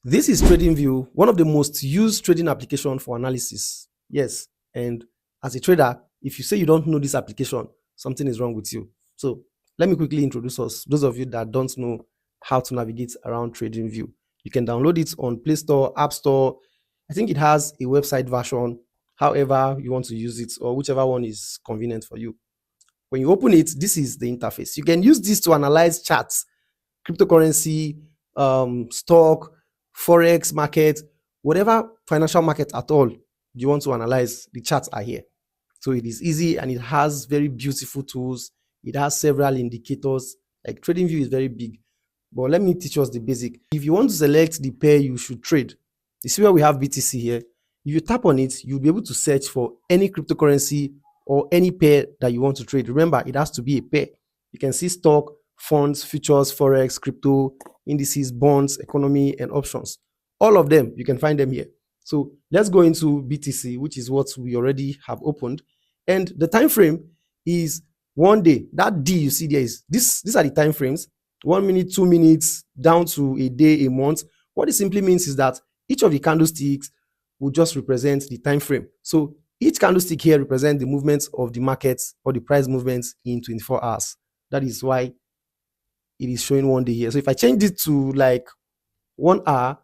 This is TradingView, one of the most used trading application for analysis. Yes, and as a trader, if you say you don't know this application, something is wrong with you. So let me quickly introduce us. Those of you that don't know how to navigate around TradingView, you can download it on Play Store, App Store. I think it has a website version, however you want to use it, or whichever one is convenient for you. When you open it, this is the interface. You can use this to analyze charts, cryptocurrency, stock, forex market, whatever financial market at all you want to analyze, the charts are here. So it is easy and it has very beautiful tools. It has several indicators. Like TradingView is very big, but let me teach us the basic. If you want to select the pair you should trade, you see where we have BTC here. If you tap on it, you'll be able to search for any cryptocurrency or any pair that you want to trade. Remember, it has to be a pair. You can see stock, funds, futures, forex, crypto, indices, bonds, economy, and options. All of them, you can find them here. So let's go into BTC, which is what we already have opened. And the time frame is 1 day. That D you see there is these are the time frames: 1 minute, 2 minutes, down to a day, a month. What it simply means is that each of the candlesticks will just represent the time frame. So each candlestick here represents the movements of the markets or the price movements in 24 hours. That is why it is showing 1 day here. So if I change it to like 1 hour,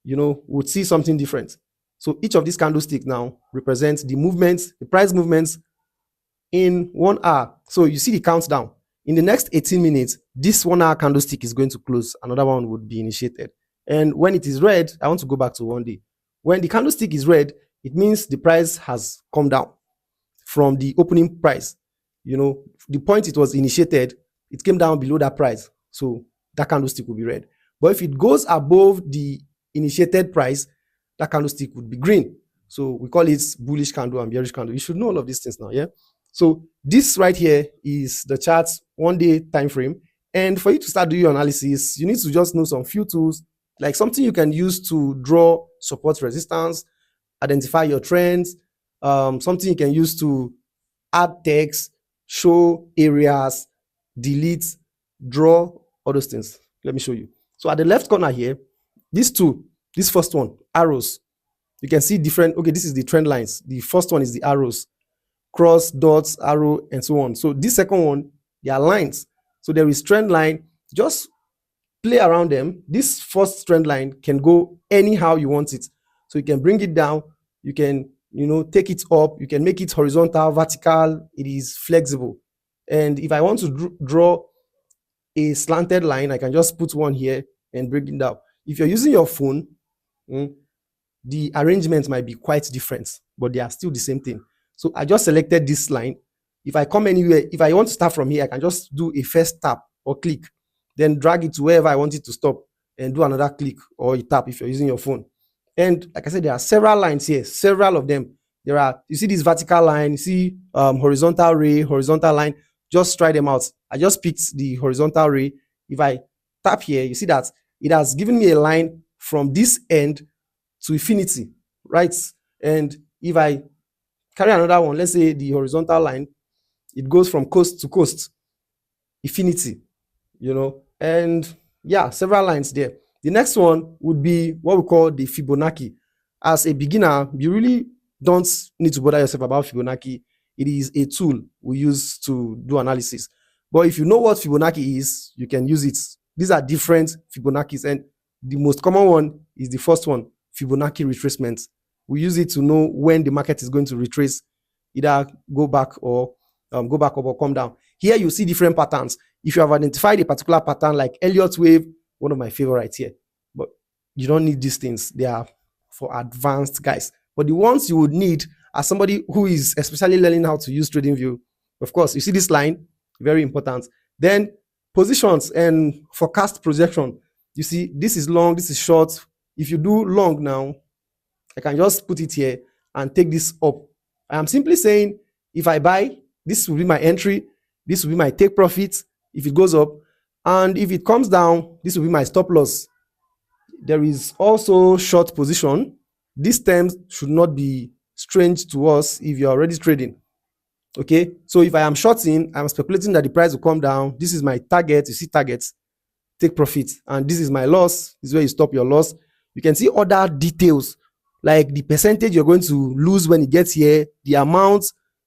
we'll see something different. So each of these candlesticks now represents the movements, the price movements in 1 hour. So you see the countdown. In the next 18 minutes, this 1 hour candlestick is going to close. Another one would be initiated. And when it is red, I want to go back to 1 day. When the candlestick is red, it means the price has come down from the opening price. The point it was initiated, it came down below that price. So that candlestick will be red. But if it goes above the initiated price, that candlestick would be green. So we call it bullish candle and bearish candle. You should know all of these things now, yeah? So this right here is the chart's 1 day time frame. And for you to start doing your analysis, you need to just know some few tools, like something you can use to draw support resistance, identify your trends, something you can use to add text, show areas, delete, draw, all those things. Let me show you. So at the left corner here, these two, this first one, arrows, you can see different. Okay, this is the trend lines. The first one is the arrows, cross, dots, arrow, and so on. So this second one, they are lines. So there is trend line. Just play around them. This first trend line can go anyhow you want it. So you can bring it down. You can, take it up. You can make it horizontal, vertical. It is flexible. And if I want to draw a slanted line, I can just put one here and bring it down. If you're using your phone, the arrangement might be quite different, but they are still the same thing. So I just selected this line. If I come anywhere, if I want to start from here, I can just do a first tap or click, then drag it to wherever I want it to stop and do another click or a tap if you're using your phone. And like I said, there are several lines here, several of them. You see this vertical line, you see horizontal ray, horizontal line. Just try them out. I just picked the horizontal ray. If I tap here, you see that it has given me a line from this end to infinity, right? And if I carry another one, let's say the horizontal line, it goes from coast to coast, infinity, and yeah, several lines there. The next one would be what we call the Fibonacci. As a beginner, you really don't need to bother yourself about Fibonacci. It is a tool we use to do analysis. But if you know what Fibonacci is, you can use it. These are different Fibonaccis, and the most common one is the first one, Fibonacci retracement. We use it to know when the market is going to retrace, either go back or go back up or come down. Here you see different patterns. If you have identified a particular pattern like Elliott wave, one of my favorites here, but you don't need these things. They are for advanced guys. But the ones you would need as somebody who is especially learning how to use TradingView, of course, you see this line, very important. Then positions and forecast projection. You see, this is long, this is short. If you do long now, I can just put it here and take this up. I am simply saying, if I buy, this will be my entry. This will be my take profit if it goes up. And if it comes down, this will be my stop loss. There is also short position. These terms should not be strange to us if you're already trading. Okay, so if I am shorting, I'm speculating that the price will come down. This is my target. You see targets, take profit. And this is my loss. This is where you stop your loss. You can see other details like the percentage you're going to lose when it gets here, the amount,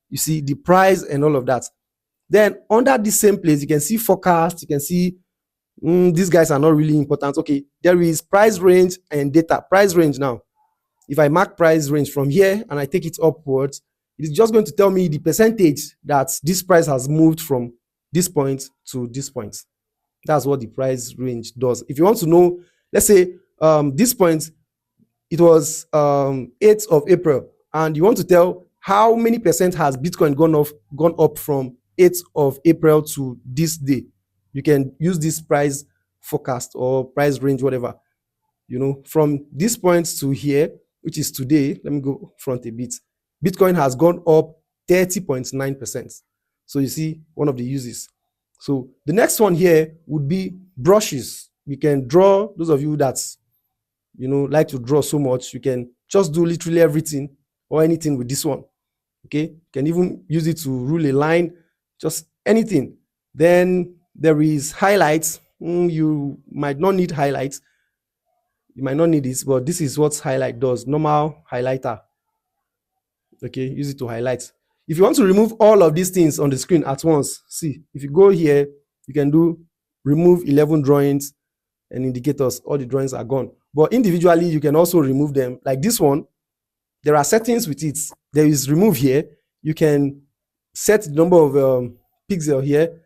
you see the price and all of that. Then under the same place, you can see forecast. You can see these guys are not really important. Okay, there is price range and data. Price range now. If I mark price range from here and I take it upwards, it is just going to tell me the percentage that this price has moved from this point to this point. That's what the price range does. If you want to know, let's say this point, it was 8th of April, and you want to tell how many percent has Bitcoin gone up from 8th of April to this day, you can use this price forecast or price range, whatever. From this point to here, which is today, let me go front a bit. Bitcoin has gone up 30.9%. So you see one of the uses. So the next one here would be brushes. You can draw. Those of you that like to draw so much, you can just do literally everything or anything with this one. Okay, you can even use it to rule a line, just anything. Then there is highlights. You might not need highlights. You might not need this, but this is what highlight does. Normal highlighter. Okay, use it to highlight. If you want to remove all of these things on the screen at once, see, if you go here, you can do remove 11 drawings and indicators. All the drawings are gone. But individually, you can also remove them. Like this one, there are settings with it. There is remove here. You can set the number of pixel here,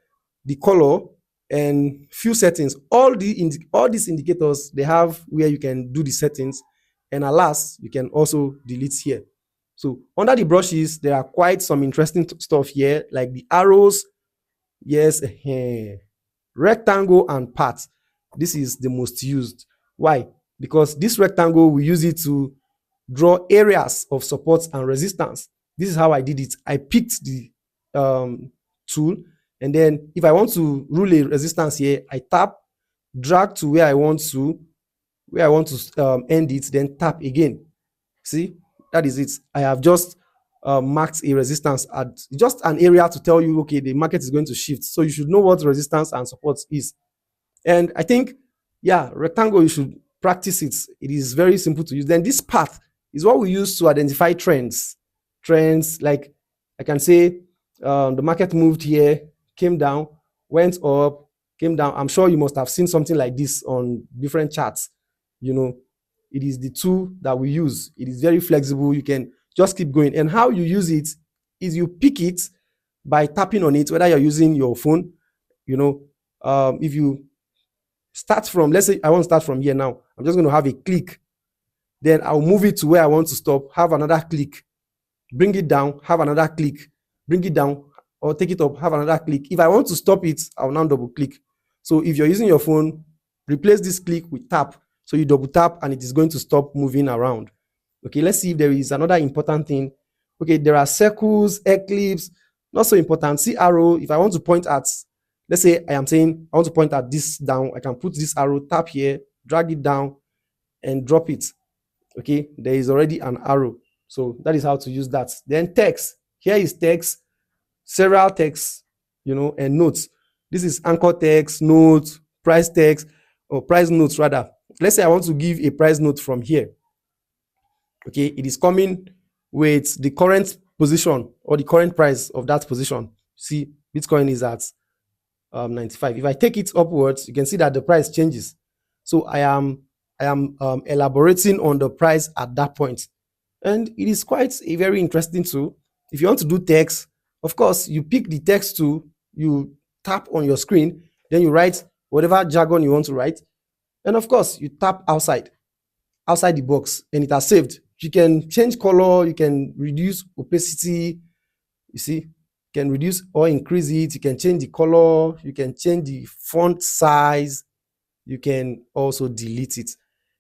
the color, and few settings. All these indicators, they have where you can do the settings. And alas, you can also delete here. So under the brushes, there are quite some interesting stuff here, like the arrows. Yes, rectangle and path. This is the most used. Why? Because this rectangle, we use it to draw areas of support and resistance. This is how I did it. I picked the tool, and then if I want to rule a resistance here, I tap, drag to where I want to end it, then tap again. See, that is it. I have just marked a resistance at just an area to tell you, okay, the market is going to shift. So you should know what resistance and support is. And I think, yeah, rectangle, you should practice it. It is very simple to use. Then this path is what we use to identify trends. Trends, like I can say the market moved here, came down, went up, came down. I'm sure you must have seen something like this on different charts. It is the tool that we use. It is very flexible. You can just keep going. And how you use it is you pick it by tapping on it, whether you're using your phone. If you start from, let's say I want to start from here now, I'm just going to have a click. Then I'll move it to where I want to stop, have another click, bring it down, have another click, bring it down, or take it up, have another click. If I want to stop it, I'll now double click. So if you're using your phone, replace this click with tap. So you double tap and it is going to stop moving around. Okay, let's see if there is another important thing. Okay, there are circles, eclipse, not so important. See arrow, if I want to point at, let's say I want to point at this down, I can put this arrow, tap here, drag it down and drop it. Okay, there is already an arrow. So that is how to use that. Then text, here is text, several texts, and notes. This is anchor text, notes, price text, or price notes rather. Let's say I want to give a price note from here. Okay, it is coming with the current position or the current price of that position. See, Bitcoin is at 95. If I take it upwards, you can see that the price changes. So I am elaborating on the price at that point. And it is quite a very interesting tool. If you want to do text, of course, you pick the text tool, you tap on your screen, then you write whatever jargon you want to write. And of course, you tap outside the box, and it has saved. You can change color, you can reduce opacity, you see, you can reduce or increase it, you can change the color, you can change the font size, you can also delete it.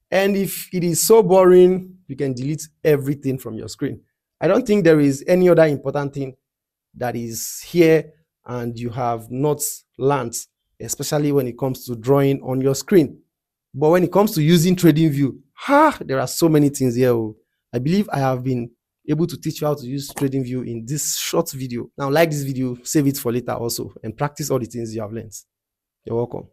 And if it is so boring, you can delete everything from your screen. I don't think there is any other important thing that is here and you have not learned, especially when it comes to drawing on your screen. But when it comes to using TradingView, there are so many things here. I believe I have been able to teach you how to use TradingView in this short video. Now, like this video, save it for later also, and practice all the things you have learned. You're welcome.